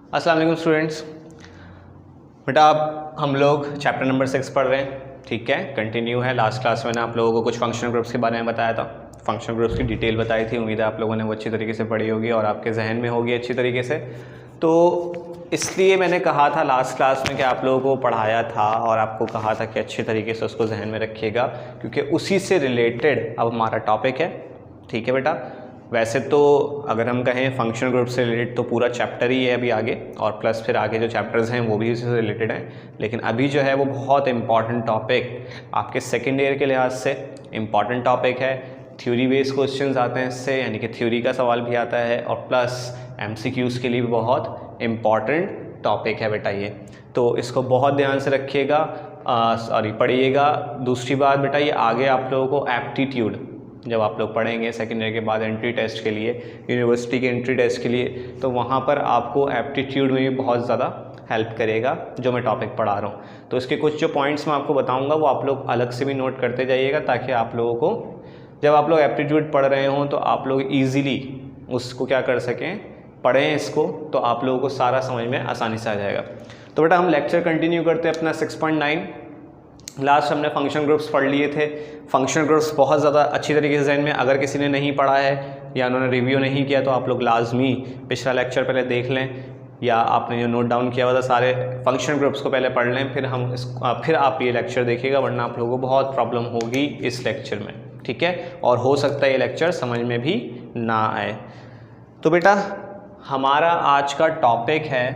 अस्सलाम वालेकुम स्टूडेंट्स। बेटा अब हम लोग चैप्टर नंबर 6 पढ़ रहे हैं, ठीक है, कंटिन्यू है। लास्ट क्लास में ना आप लोगों को कुछ फंक्शनल ग्रुप्स के बारे में बताया था, फंक्शनल ग्रुप्स की डिटेल बताई थी। उम्मीद है आप लोगों ने वो अच्छी तरीके से पढ़ी होगी और आपके जहन में होगी अच्छी तरीके से। तो इसलिए मैंने कहा था लास्ट क्लास में कि आप लोगों को पढ़ाया था और आपको कहा था कि अच्छे तरीके से उसको जहन में रखिएगा, क्योंकि उसी से रिलेटेड अब हमारा टॉपिक है, ठीक है बेटा। वैसे तो अगर हम कहें फंक्शनल ग्रुप से रिलेटेड तो पूरा चैप्टर ही है अभी आगे, और प्लस फिर आगे जो चैप्टर्स हैं वो भी उसी से रिलेटेड हैं। लेकिन अभी जो है वो बहुत इंपॉर्टेंट टॉपिक आपके सेकेंड ईयर के लिहाज से इम्पॉर्टेंट टॉपिक है। थ्योरी बेस्ड क्वेश्चंस आते हैं इससे, यानी कि थ्योरी का सवाल भी आता है, और प्लस एमसीक्यूज़ के लिए भी बहुत इम्पॉर्टेंट टॉपिक है बेटा ये। तो इसको बहुत ध्यान से रखिएगा, पढ़िएगा। दूसरी बात बेटा, ये आगे आप लोगों को एप्टीट्यूड जब आप लोग पढ़ेंगे सेकेंड ईयर के बाद एंट्री टेस्ट के लिए, यूनिवर्सिटी के एंट्री टेस्ट के लिए, तो वहाँ पर आपको एप्टीट्यूड में भी बहुत ज़्यादा हेल्प करेगा जो मैं टॉपिक पढ़ा रहा हूँ। तो इसके कुछ जो पॉइंट्स मैं आपको बताऊँगा वो आप लोग अलग से भी नोट करते जाइएगा, ताकि आप लोगों को जब आप लोग एप्टीट्यूड पढ़ रहे हों तो आप लोग ईज़िली उसको क्या कर सकें, पढ़ें इसको, तो आप लोगों को सारा समझ में आसानी से आ जाएगा। तो बेटा हम लेक्चर कंटिन्यू करते हैं अपना 6.9। लास्ट हमने फंक्शन ग्रुप्स पढ़ लिए थे। फंक्शन ग्रुप्स बहुत ज़्यादा अच्छी तरीके से जहन में, अगर किसी ने नहीं पढ़ा है या उन्होंने रिव्यू नहीं किया तो आप लोग लाजमी पिछला लेक्चर पहले देख लें, या आपने जो नोट डाउन किया हुआ था सारे फंक्शन ग्रुप्स को पहले पढ़ लें, फिर आप ये लेक्चर देखिएगा, वरना आप लोगों को बहुत प्रॉब्लम होगी इस लेक्चर में, ठीक है। और हो सकता है ये लेक्चर समझ में भी ना आए। तो बेटा हमारा आज का टॉपिक है,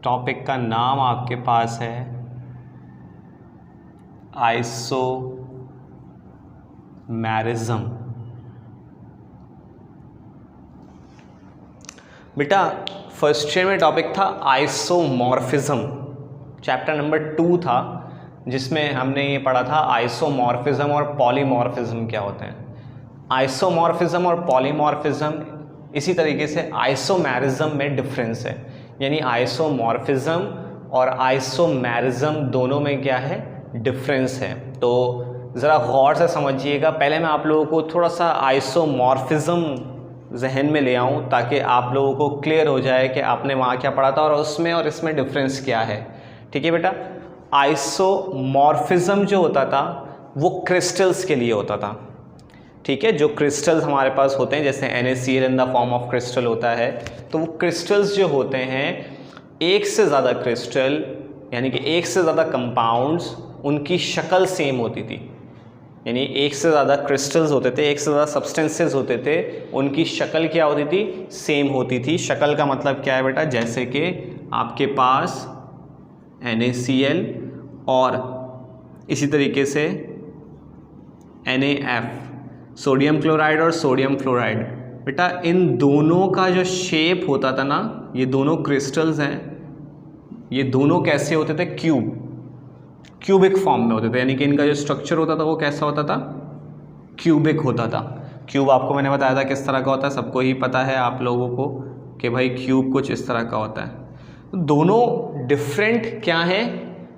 टॉपिक का नाम आपके पास है आइसोमेरिज्म। बेटा फर्स्ट ईयर में टॉपिक था आइसोमॉर्फिज्म, चैप्टर नंबर 2 था, जिसमें हमने ये पढ़ा था आइसोमॉर्फिज्म और पॉलीमॉर्फिज्म क्या होते हैं। आइसोमॉर्फिज्म और पॉलीमॉर्फिज्म, इसी तरीके से आइसोमेरिज्म में डिफरेंस है, यानी आइसोमॉर्फिज्म और आइसोमेरिज्म दोनों में क्या है, डिफरेंस है। तो ज़रा गौर से समझिएगा। पहले मैं आप लोगों को थोड़ा सा आइसोमॉर्फिज्म जहन में ले आऊँ, ताकि आप लोगों को क्लियर हो जाए कि आपने वहाँ क्या पढ़ा था और उसमें और इसमें डिफरेंस क्या है, ठीक है बेटा। आइसोमॉर्फिज्म जो होता था वो क्रिस्टल्स के लिए होता था, ठीक है। जो क्रिस्टल्स हमारे पास होते हैं, जैसे NaCl in the form of crystal होता है, तो वो क्रिस्टल्स जो होते हैं, एक से ज़्यादा क्रिस्टल यानी कि एक से ज़्यादा कंपाउंड्स, उनकी शक्ल सेम होती थी। यानी एक से ज़्यादा क्रिस्टल्स होते थे, एक से ज़्यादा सब्सटेंसेस होते थे, उनकी शक्ल क्या होती थी, सेम होती थी। शक्ल का मतलब क्या है बेटा, जैसे कि आपके पास NaCl और इसी तरीके से NaF, सोडियम क्लोराइड और सोडियम फ्लोराइड। बेटा इन दोनों का जो शेप होता था ना, ये दोनों क्रिस्टल्स हैं, ये दोनों कैसे होते थे, क्यूबिक फॉर्म में होते थे। यानी कि इनका जो स्ट्रक्चर होता था वो कैसा होता था, क्यूबिक होता था। क्यूब आपको मैंने बताया था किस तरह का होता है, सबको ही पता है आप लोगों को कि भाई क्यूब कुछ इस तरह का होता है। तो दोनों डिफरेंट क्या हैं,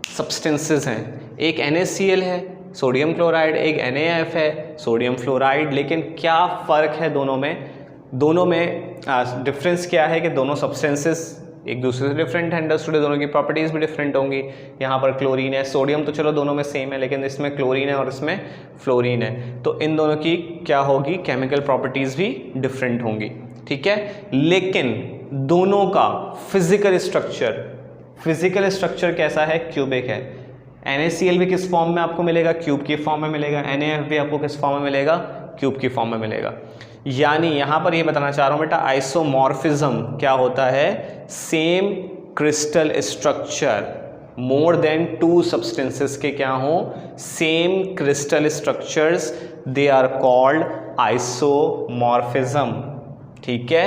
सब्सटेंसेस हैं। एक NaCl है सोडियम क्लोराइड, एक NaF है सोडियम फ्लोराइड। लेकिन क्या फ़र्क है दोनों में, डिफरेंस क्या है कि दोनों सब्सटेंसेस एक दूसरे से डिफरेंट है, अंडरस्टूड है, दोनों की प्रॉपर्टीज़ भी डिफरेंट होंगी। यहाँ पर क्लोरीन है, सोडियम तो चलो दोनों में सेम है, लेकिन इसमें क्लोरीन है और इसमें फ्लोरीन है, तो इन दोनों की क्या होगी, केमिकल प्रॉपर्टीज़ भी डिफरेंट होंगी, ठीक है। लेकिन दोनों का फिजिकल स्ट्रक्चर कैसा है, क्यूबिक है। NaCl भी किस फॉर्म में आपको मिलेगा, क्यूब की फॉर्म में मिलेगा। NaF भी आपको किस फॉर्म में मिलेगा, क्यूब की फॉर्म में मिलेगा। यानी यहाँ पर ये बताना चाह रहा हूँ बेटा, आइसोमॉर्फिज्म क्या होता है, same crystal structure, more than 2 substances के क्या हो, same crystal structures, they are called isomorphism, ठीक है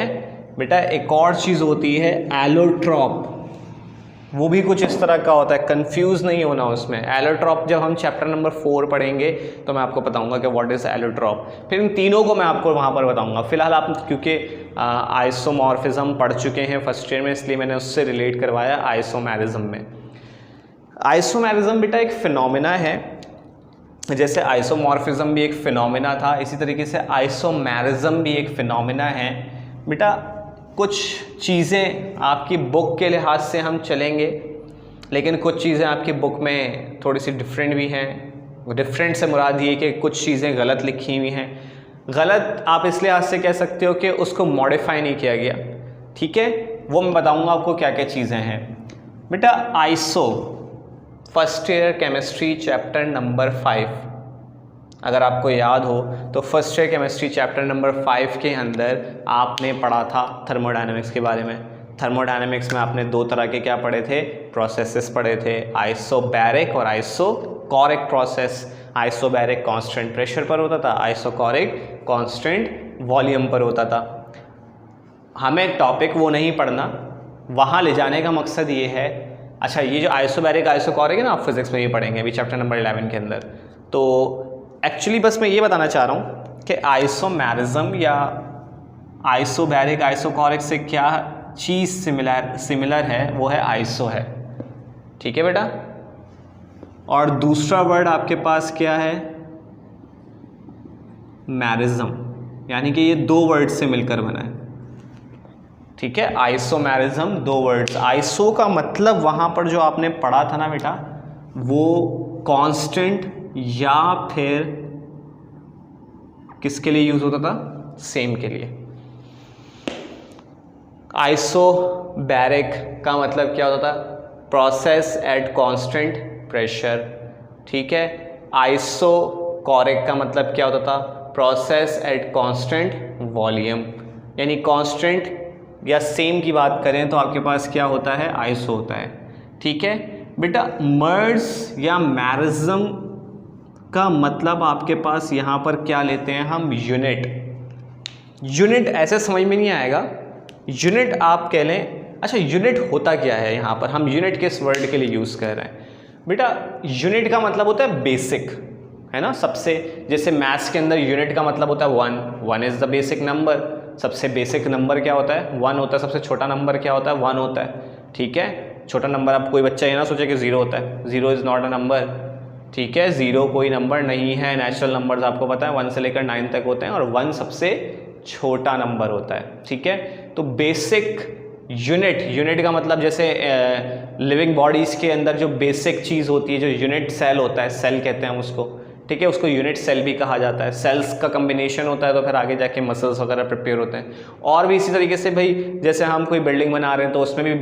बेटा। एक और चीज़ होती है एलोट्रॉप, वो भी कुछ इस तरह का होता है, कंफ्यूज नहीं होना उसमें। एलोट्रॉप जब हम चैप्टर नंबर 4 पढ़ेंगे तो मैं आपको बताऊंगा कि व्हाट इज़ एलोट्रॉप, फिर इन तीनों को मैं आपको वहाँ पर बताऊंगा। फिलहाल आप क्योंकि आइसोमॉर्फिज्म पढ़ चुके हैं फर्स्ट ईयर में, इसलिए मैंने उससे रिलेट करवाया आइसोमेरिज्म में। आइसोमेरिज्म बेटा एक फिनोमिना है, जैसे आइसोमॉर्फिज्म भी एक फिनोमिना था, इसी तरीके से आइसोमेरिज्म भी एक फिनोमिना है बेटा। कुछ चीज़ें आपकी बुक के लिहाज से हम चलेंगे, लेकिन कुछ चीज़ें आपकी बुक में थोड़ी सी डिफरेंट भी हैं। डिफरेंट से मुराद ये कि कुछ चीज़ें गलत लिखी हुई हैं। गलत आप इस लिहाज से कह सकते हो कि उसको मॉडिफाई नहीं किया गया, ठीक है। वो मैं बताऊंगा आपको क्या क्या चीज़ें हैं। बेटा iso first year chemistry chapter number 5, अगर आपको याद हो तो first year chemistry chapter number 5 के अंदर आपने पढ़ा था थर्मोडायनेमिक्स के बारे में। थर्मोडायनेमिक्स में आपने दो तरह के क्या पढ़े थे, प्रोसेसेस पढ़े थे, आइसोबैरिक और isochoric process. Isobaric constant pressure पर होता था, आइसोकोरिक कांस्टेंट वॉल्यूम पर होता था। हमें टॉपिक वो नहीं पढ़ना, वहाँ ले जाने का मकसद ये है। अच्छा, ये जो आइसोबैरिक आइसोकोरिक है ना, आप फिजिक्स में ये पढ़ेंगे अभी चैप्टर नंबर 11 के अंदर। तो एक्चुअली बस मैं ये बताना चाह रहा हूँ कि आइसोमेरिज्म या आइसोबैरिक आइसोकोरिक से क्या चीज़ सिमिलर है, वो है आइसो है, ठीक है बेटा। और दूसरा वर्ड आपके पास क्या है, मैरिज्म, यानी कि ये दो वर्ड से मिलकर बना है, ठीक है। आइसोमेरिज्म दो वर्ड्स। आइसो का मतलब वहाँ पर जो आपने पढ़ा था ना बेटा, वो कांस्टेंट या फिर किसके लिए यूज होता था, सेम के लिए। आइसोबैरिक का मतलब क्या होता था, प्रोसेस एट कांस्टेंट प्रेशर, ठीक है। आइसोकोरिक का मतलब क्या होता था, प्रोसेस एट कांस्टेंट वॉल्यूम, यानी कांस्टेंट या सेम की बात करें तो आपके पास क्या होता है, आइसो होता है, ठीक है बेटा। मर्ज या मैरिज्म का मतलब आपके पास यहाँ पर क्या लेते हैं हम, यूनिट। यूनिट ऐसे समझ में नहीं आएगा, यूनिट आप कह लें। अच्छा, यूनिट होता क्या है, यहाँ पर हम यूनिट किस वर्ड के लिए यूज़ कर रहे हैं बेटा। यूनिट का मतलब होता है बेसिक, है ना। सबसे जैसे मैथ्स के अंदर यूनिट का मतलब होता है 1 इज़ द बेसिक नंबर। सबसे बेसिक नंबर क्या होता है, 1 होता है। सबसे छोटा नंबर क्या होता है, 1 होता है, ठीक है। छोटा नंबर, अब कोई बच्चा ये ना सोचे कि 0 होता है, 0 इज़ नॉट अ नंबर, ठीक है। 0 कोई नंबर नहीं है। नेचुरल नंबर्स आपको पता है 1 से लेकर 9 तक होते हैं और 1 सबसे छोटा नंबर होता है, ठीक है। तो बेसिक यूनिट का मतलब जैसे लिविंग बॉडीज़ के अंदर जो बेसिक चीज़ होती है, जो यूनिट सेल होता है, सेल कहते हैं हम उसको, ठीक है। उसको यूनिट सेल भी कहा जाता है। सेल्स का कम्बिनेशन होता है तो फिर आगे जाके मसल्स वगैरह प्रिपेयर होते हैं। और भी इसी तरीके से भाई, जैसे हम कोई बिल्डिंग बना रहे हैं तो उसमें भी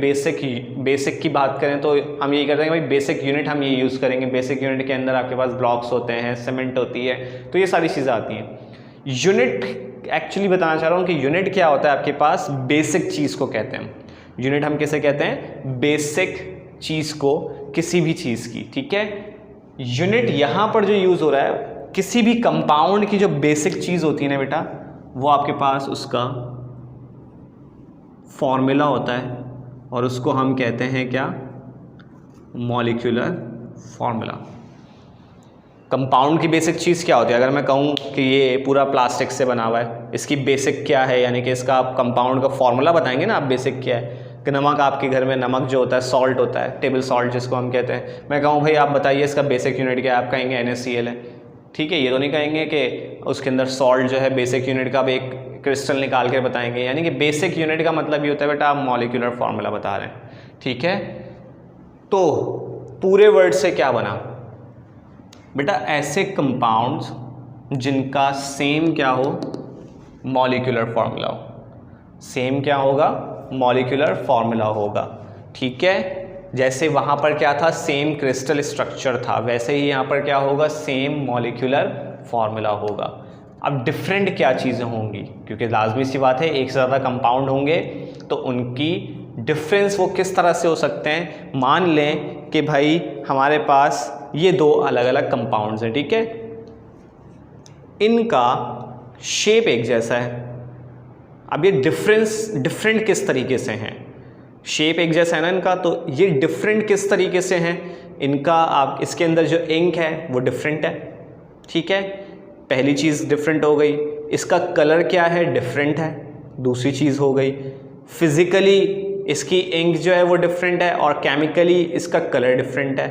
बेसिक की बात करें तो हम यही करते हैं भाई, बेसिक यूनिट हम ये यूज़ करेंगे। बेसिक यूनिट के अंदर आपके पास ब्लॉक्स होते हैं, सीमेंट होती है, तो ये सारी चीज़ें आती हैं। यूनिट एक्चुअली बताना चाह रहा हूँ कि यूनिट क्या होता है आपके पास, बेसिक चीज़ को कहते हैं। यूनिट हम किसे कहते हैं, बेसिक चीज़ को, किसी भी चीज़ की, ठीक है। यूनिट यहाँ पर जो यूज़ हो रहा है, किसी भी कंपाउंड की जो बेसिक चीज़ होती है ना बेटा, वो आपके पास उसका फॉर्मूला होता है और उसको हम कहते हैं क्या, मॉलिक्यूलर फॉर्मूला। कंपाउंड की बेसिक चीज़ क्या होती है, अगर मैं कहूँ कि ये पूरा प्लास्टिक से बना हुआ है, इसकी बेसिक क्या है, यानी कि इसका आप कंपाउंड का फॉर्मूला बताएंगे ना आप, बेसिक क्या है। कि नमक, आपके घर में नमक जो होता है, सॉल्ट होता है, टेबल सॉल्ट जिसको हम कहते हैं। मैं कहूँ भाई आप बताइए इसका बेसिक यूनिट क्या है, आप कहेंगे NaCl है, ठीक है। ये तो नहीं कहेंगे कि उसके अंदर सॉल्ट जो है बेसिक यूनिट का आप एक क्रिस्टल निकाल कर बताएंगे। यानी कि बेसिक यूनिट का मतलब ये होता है बेटा, आप मॉलिक्यूलर फॉर्मूला बता रहे हैं, ठीक है। तो पूरे वर्ड से क्या बना बेटा, ऐसे कंपाउंड्स जिनका सेम क्या हो, मॉलिक्यूलर फॉर्मूला हो। सेम क्या होगा, मॉलिक्यूलर फॉर्मूला होगा, ठीक है। जैसे वहाँ पर क्या था, सेम क्रिस्टल स्ट्रक्चर था, वैसे ही यहाँ पर क्या होगा, सेम मॉलिक्यूलर फॉर्मूला होगा। अब डिफरेंट क्या चीज़ें होंगी, क्योंकि लाजमी सी बात है एक से ज़्यादा कंपाउंड होंगे तो उनकी डिफरेंस वो किस तरह से हो सकते हैं। मान लें कि भाई हमारे पास ये दो अलग अलग कंपाउंड्स हैं, ठीक है, इनका शेप एक जैसा है। अब ये डिफरेंट किस तरीके से हैं, शेप एक जैसा है ना इनका, तो ये डिफरेंट किस तरीके से हैं इनका, आप इसके अंदर जो इंक है वो डिफरेंट है, ठीक है। पहली चीज़ डिफरेंट हो गई। इसका कलर क्या है, डिफरेंट है, दूसरी चीज़ हो गई। फिज़िकली इसकी इंक जो है वो डिफरेंट है और केमिकली इसका कलर डिफरेंट है।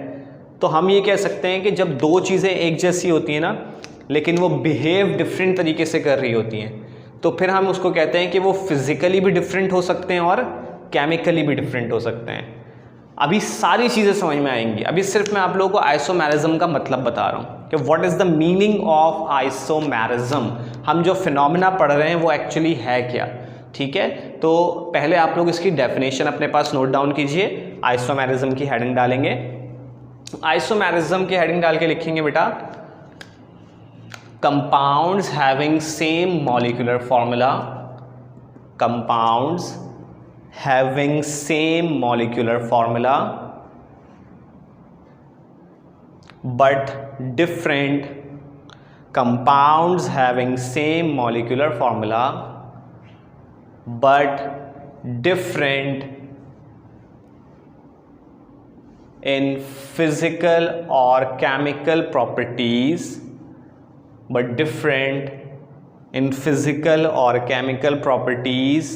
तो हम ये कह सकते हैं कि जब दो चीज़ें एक जैसी होती हैं ना, लेकिन वो बिहेव डिफरेंट तरीके से कर रही होती हैं, तो फिर हम उसको कहते हैं कि वो फिजिकली भी डिफरेंट हो सकते हैं और केमिकली भी डिफरेंट हो सकते हैं। अभी सारी चीज़ें समझ में आएंगी। अभी सिर्फ मैं आप लोगों को आइसोमेरिज्म का मतलब बता रहा हूँ कि what is the meaning of isomerism. हम जो फिनोमेना पढ़ रहे हैं वो एक्चुअली है क्या, ठीक है। तो पहले आप लोग इसकी डेफिनेशन अपने पास नोट डाउन कीजिए। आइसोमेरिज्म की हेडिंग डालेंगे। आइसोमेरिज्म की हेडिंग डाल के लिखेंगे बेटा compounds having same molecular formula, compounds having same molecular formula but different, compounds having same molecular formula but different in physical or chemical properties, but different in physical or chemical properties,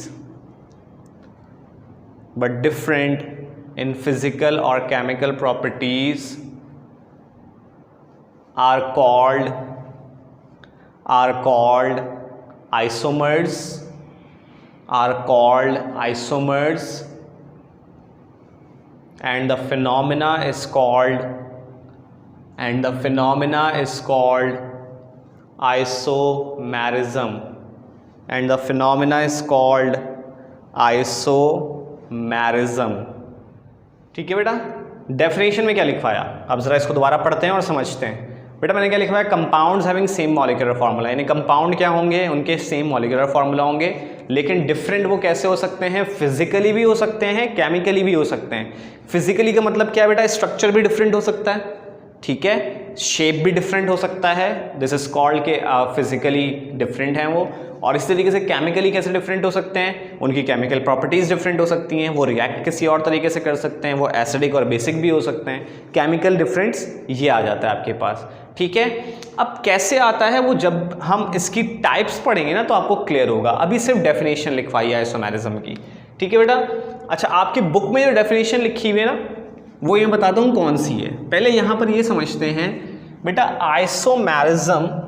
but different in physical or chemical properties are called isomers, and the phenomena is called isomerism, and the phenomena is called isomerism। ठीक है बेटा, definition में क्या लिखवाया, अब जरा इसको दोबारा पढ़ते हैं और समझते हैं। बेटा मैंने क्या लिखवाया, compounds having same molecular formula, यानी कंपाउंड क्या होंगे, उनके सेम मॉलिक्यूलर फार्मूला होंगे, लेकिन डिफरेंट वो कैसे हो सकते हैं, फिजिकली भी हो सकते हैं, केमिकली भी हो सकते हैं। फिजिकली का मतलब क्या है बेटा, स्ट्रक्चर भी डिफरेंट हो सकता है, ठीक है, शेप भी डिफरेंट हो सकता है, दिस इज कॉल्ड के फिजिकली डिफरेंट हैं वो। और इस तरीके से केमिकली कैसे डिफरेंट हो सकते हैं, उनकी केमिकल प्रॉपर्टीज डिफरेंट हो सकती हैं, वो रिएक्ट किसी और तरीके से कर सकते हैं, वो एसिडिक और बेसिक भी हो सकते हैं। केमिकल डिफरेंस ये आ जाता है आपके पास, ठीक है। अब कैसे आता है वो, जब हम इसकी टाइप्स पढ़ेंगे ना तो आपको क्लियर होगा। अभी सिर्फ डेफिनेशन लिखवाई है आइसोमेरिज्म की, ठीक है बेटा। अच्छा, आपकी बुक में जो डेफिनेशन लिखी हुई है ना वो ये बताता हूँ कौन सी है। पहले यहाँ पर ये समझते हैं बेटा, आइसोमेरिज्म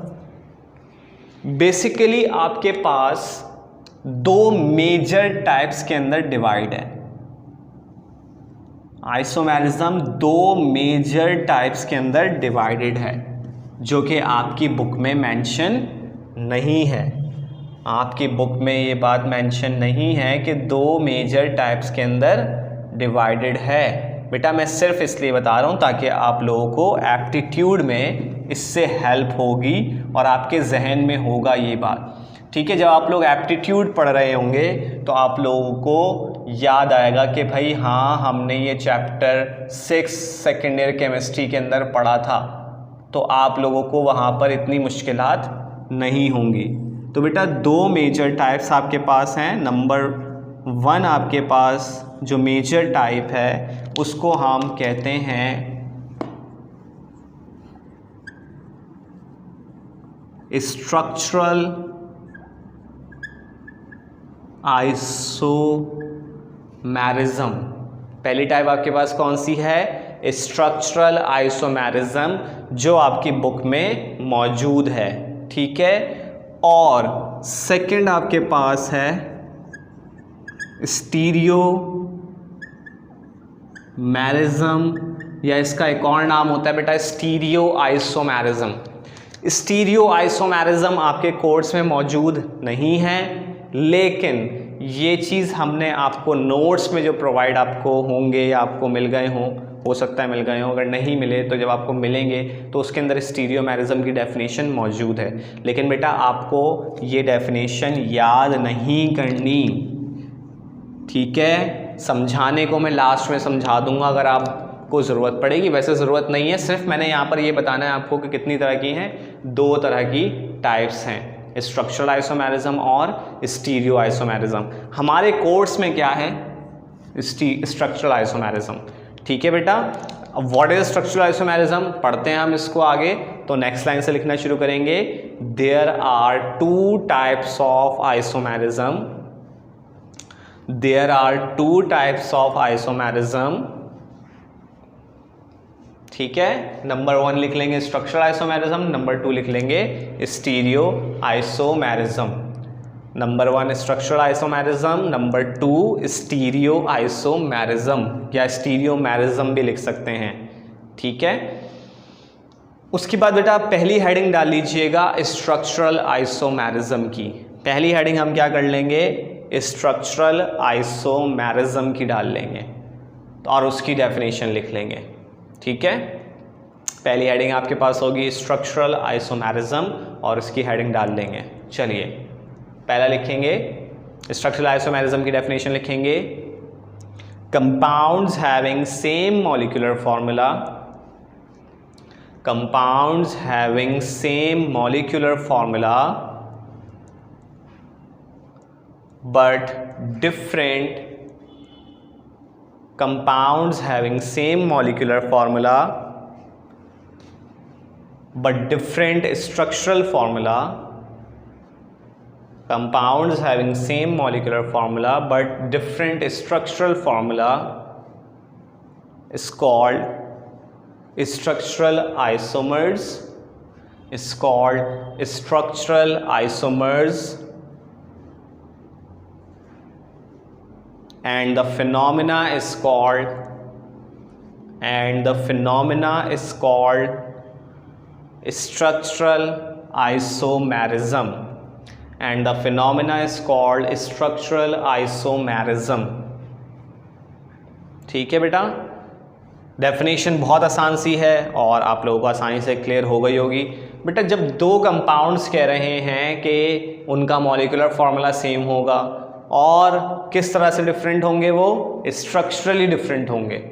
बेसिकली आपके पास दो मेजर टाइप्स के अंदर डिवाइड है। आइसोमेरिज्म दो मेजर टाइप्स के अंदर डिवाइडेड है, जो कि आपकी बुक में मेंशन नहीं है। आपकी बुक में ये बात मेंशन नहीं है कि दो मेजर टाइप्स के अंदर डिवाइडेड है। बेटा मैं सिर्फ इसलिए बता रहा हूँ ताकि आप लोगों को एप्टीट्यूड में इससे हेल्प होगी और आपके जहन में होगा ये बात, ठीक है। जब आप लोग एप्टीट्यूड पढ़ रहे होंगे तो आप लोगों को याद आएगा कि भाई हाँ, हमने ये चैप्टर 6 सेकेंड ईयर केमिस्ट्री के अंदर पढ़ा था, तो आप लोगों को वहाँ पर इतनी मुश्किलात नहीं होंगी। तो बेटा दो मेजर टाइप्स आपके पास हैं। नंबर 1 आपके पास जो मेजर टाइप है उसको हम कहते हैं स्ट्रक्चरल आइसोमेरिज्म। पहली टाइप आपके पास कौन सी है, स्ट्रक्चरल आइसोमेरिज्म, जो आपकी बुक में मौजूद है, ठीक है। और सेकंड आपके पास है स्टीरियोमेरिज्म, या इसका एक और नाम होता है बेटा स्टीरियो आइसोमेरिज्म। स्टीरियो आइसोमेरिज्म आपके कोर्स में मौजूद नहीं है, लेकिन ये चीज़ हमने आपको नोट्स में जो प्रोवाइड आपको होंगे या आपको मिल गए हों, हो सकता है मिल गए हों, अगर नहीं मिले तो जब आपको मिलेंगे तो उसके अंदर स्टीरियोमेरिज्म की डेफिनेशन मौजूद है। लेकिन बेटा आपको ये डेफिनेशन याद नहीं करनी, ठीक है। समझाने को मैं लास्ट में समझा दूंगा अगर आपको ज़रूरत पड़ेगी, वैसे ज़रूरत नहीं है। सिर्फ मैंने यहाँ पर ये बताना है आपको कि कितनी तरह की हैं, 2 तरह की टाइप्स हैं, स्ट्रक्चरल आइसोमेरिज्म और स्टीरियो आइसोमेरिज्म। हमारे कोर्स में क्या है, स्ट्रक्चरल आइसोमेरिज्म, ठीक है बेटा। अब व्हाट इज स्ट्रक्चरल आइसोमेरिज्म पढ़ते हैं हम इसको आगे, तो नेक्स्ट लाइन से लिखना शुरू करेंगे। There are 2 types of isomerism, there are 2 types of isomerism, ठीक है। नंबर 1 लिख लेंगे स्ट्रक्चरल आइसोमेरिज्म, नंबर 2 लिख लेंगे stereo isomerism. Number 1 structural isomerism, number 2 stereo isomerism या स्टीरियोमेरिज्म भी लिख सकते हैं, ठीक है। उसके बाद बेटा आप पहली हेडिंग डाल लीजिएगा स्ट्रक्चरल आइसोमेरिज्म की। पहली हेडिंग हम क्या कर लेंगे, स्ट्रक्चरल आइसोमेरिज्म की डाल लेंगे और उसकी डेफिनेशन लिख लेंगे, ठीक है। पहली हेडिंग आपके पास होगी स्ट्रक्चरल आइसोमेरिज्म और इसकी हेडिंग डाल देंगे। चलिए पहला लिखेंगे स्ट्रक्चरल आइसोमेरिज्म की डेफिनेशन लिखेंगे, compounds having same molecular formula, compounds having same molecular formula but different compounds having same molecular formula but different structural formula, compounds having same molecular formula but different structural formula is called structural isomers, is called structural isomers, and the phenomena is called structural isomerism, and the phenomena is called structural isomerism, ठीक है बेटा। Definition बहुत आसान सी है और आप लोगों को आसानी से क्लियर हो गई होगी। बेटा जब दो कंपाउंड्स कह रहे हैं कि उनका मॉलिक्यूलर फार्मूला सेम होगा और किस तरह से डिफरेंट होंगे, वो स्ट्रक्चरली डिफरेंट होंगे,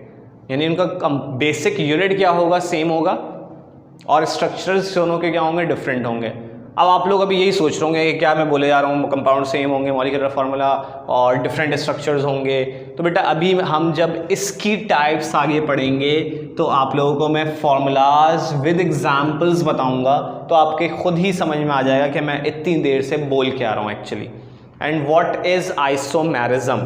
यानी उनका बेसिक यूनिट क्या होगा, सेम होगा, और स्ट्रक्चर्स दोनों के क्या होंगे, डिफरेंट होंगे। अब आप लोग अभी यही सोच रहे होंगे कि क्या मैं बोले जा रहा हूँ कंपाउंड सेम होंगे, मॉलिक्यूलर फार्मूला और डिफरेंट स्ट्रक्चर्स होंगे। तो बेटा अभी हम जब इसकी टाइप्स आगे पढ़ेंगे तो आप लोगों को मैं फार्मूलाज विद एग्जांपल्स बताऊंगा, तो आपके खुद ही समझ में आ जाएगा कि मैं इतनी देर से बोल के आ रहा हूँ actually. And what is isomerism.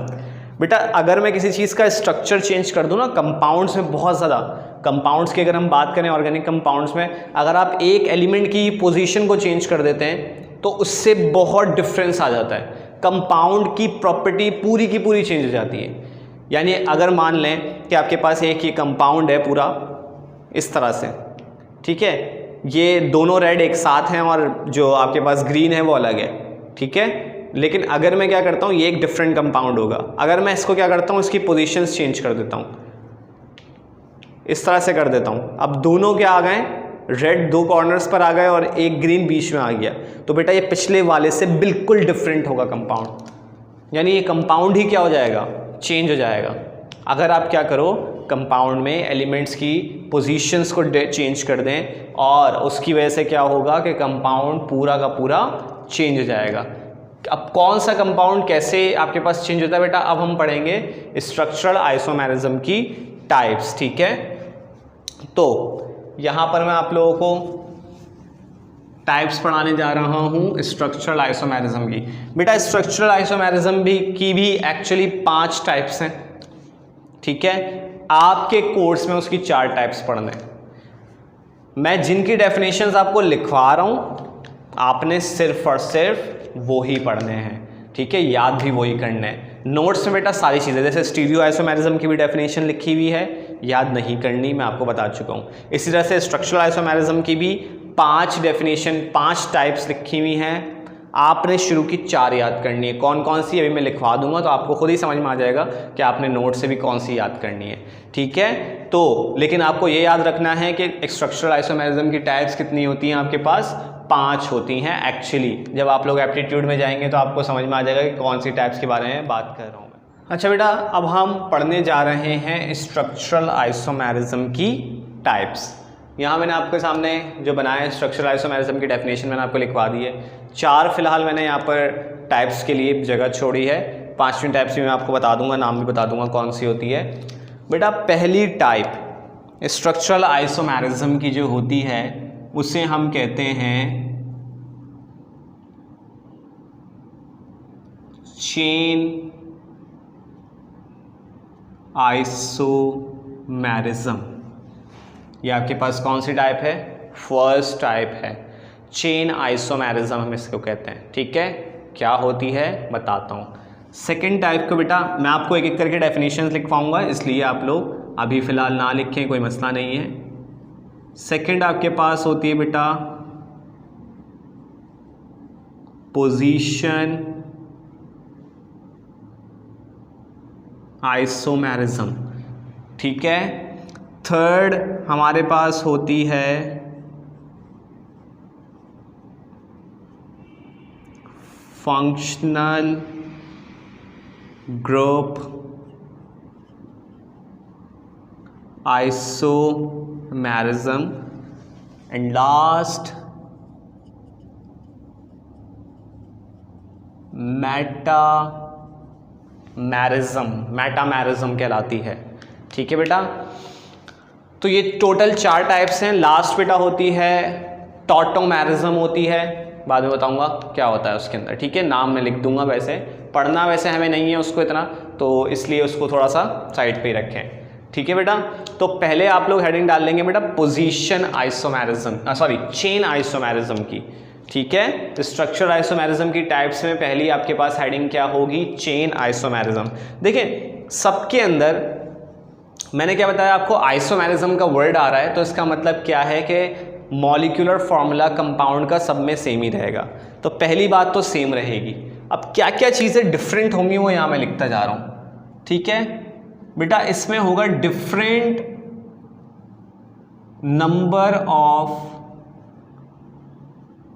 बेटा अगर मैं किसी चीज़ का स्ट्रक्चर चेंज कर दूँ ना, कंपाउंड्स में बहुत ज़्यादा, कंपाउंड्स की अगर हम बात करें ऑर्गेनिक कंपाउंड्स में, अगर आप एक एलिमेंट की पोजीशन को चेंज कर देते हैं तो उससे बहुत डिफरेंस आ जाता है, कंपाउंड की प्रॉपर्टी पूरी की पूरी चेंज हो जाती है। यानी अगर मान लें कि आपके पास एक ये कंपाउंड है पूरा इस तरह से, ठीक है, ये दोनों रेड एक साथ हैं और जो आपके पास ग्रीन है वो अलग है, ठीक है। लेकिन अगर मैं क्या करता हूँ, ये एक डिफरेंट कंपाउंड होगा, अगर मैं इसको क्या करता हूँ, इसकी पोजीशंस चेंज कर देता हूँ, इस तरह से कर देता हूँ, अब दोनों क्या आ गए, रेड दो कॉर्नर्स पर आ गए और एक ग्रीन बीच में आ गया, तो बेटा ये पिछले वाले से बिल्कुल डिफरेंट होगा कंपाउंड, यानी ये कंपाउंड ही क्या हो जाएगा, चेंज हो जाएगा। अगर आप क्या करो, कंपाउंड में एलिमेंट्स की पोजीशंस को चेंज कर दें और उसकी वजह से क्या होगा कि कंपाउंड पूरा का पूरा चेंज हो जाएगा। अब कौन सा कंपाउंड कैसे आपके पास चेंज होता है बेटा, अब हम पढ़ेंगे स्ट्रक्चरल आइसोमेरिज्म की टाइप्स, ठीक है। तो यहाँ पर मैं आप लोगों को टाइप्स पढ़ाने जा रहा हूँ स्ट्रक्चरल आइसोमेरिज्म की। बेटा स्ट्रक्चरल आइसोमेरिज्म की भी एक्चुअली 5 टाइप्स हैं, ठीक है। आपके कोर्स में उसकी 4 टाइप्स पढ़ने, मैं जिनकी डेफिनेशंस आपको लिखवा रहा हूँ आपने सिर्फ और सिर्फ वो ही पढ़ने हैं, ठीक है, याद भी वही करने हैं। नोट्स में बेटा सारी चीज़ें, जैसे स्टीरियो आइसोमेरिज्म की भी डेफिनेशन लिखी हुई है, याद नहीं करनी, मैं आपको बता चुका हूँ। इसी तरह से स्ट्रक्चरल आइसोमेरिज्म की भी 5 डेफिनेशन, 5 टाइप्स लिखी हुई हैं, आपने शुरू की 4 याद करनी है। कौन कौन सी अभी मैं लिखवा दूंगा तो आपको खुद ही समझ में आ जाएगा कि आपने नोट से भी कौन सी याद करनी है, ठीक है। तो लेकिन आपको ये याद रखना है कि स्ट्रक्चरल आइसोमेरिज्म की टाइप्स कितनी होती हैं आपके पास, 5 होती हैं एक्चुअली। जब आप लोग एप्टीट्यूड में जाएंगे तो आपको समझ में आ जाएगा कि कौन सी टाइप्स के बारे में बात कर रहा हूँ मैं। अच्छा बेटा, अब हम पढ़ने जा रहे हैं स्ट्रक्चरल आइसोमेरिज्म की टाइप्स। यहाँ मैंने आपके सामने जो बनाया है स्ट्रक्चरल आइसोमेरिज्म की डेफिनेशन मैंने आपको लिखवा दी है। 4 फिलहाल मैंने यहाँ पर टाइप्स के लिए जगह छोड़ी है, 5वीं टाइप्स भी मैं आपको बता दूंगा, नाम भी बता दूंगा कौन सी होती है। बेटा पहली टाइप स्ट्रक्चरल आइसोमेरिज्म की जो होती है उसे हम कहते हैं चेन आइसोमेरिज्म। ये आपके पास कौन सी टाइप है, फर्स्ट टाइप है, चेन आइसोमेरिज्म हम इसको कहते हैं, ठीक है। क्या होती है बताता हूँ। सेकेंड टाइप को बेटा मैं आपको एक एक करके डेफिनेशंस लिखवाऊंगा, इसलिए आप लोग अभी फ़िलहाल ना लिखें, कोई मसला नहीं है। सेकेंड आपके पास होती है बेटा पोजीशन आइसोमेरिज्म, ठीक है। थर्ड हमारे पास होती है functional group isomerism and last metamerism कहलाती है, ठीक है बेटा। तो ये टोटल 4 टाइप्स हैं। लास्ट बेटा होती है टॉटोमेरिज्म होती है, बाद में बताऊंगा क्या होता है उसके अंदर, ठीक है। नाम मैं लिख दूंगा, वैसे पढ़ना वैसे हमें नहीं है उसको इतना, तो इसलिए उसको थोड़ा सा साइड पे ही रखें, ठीक है बेटा। तो पहले आप लोग हेडिंग डाल लेंगे बेटा position isomerism, sorry chain isomerism की, ठीक है। स्ट्रक्चर आइसोमेरिज्म की टाइप्स में पहली आपके पास हेडिंग क्या होगी, चेन आइसोमेरिज्म। देखिए सबके अंदर मैंने क्या बताया आपको, आइसोमेरिज्म का वर्ड आ रहा है, तो इसका मतलब क्या है कि मॉलिक्यूलर फॉर्मूला कंपाउंड का सब में सेम ही रहेगा। तो पहली बात तो सेम रहेगी। अब क्या क्या चीज़ें डिफरेंट होंगी वो यहाँ मैं लिखता जा रहा हूँ, ठीक है बेटा। इसमें होगा different number of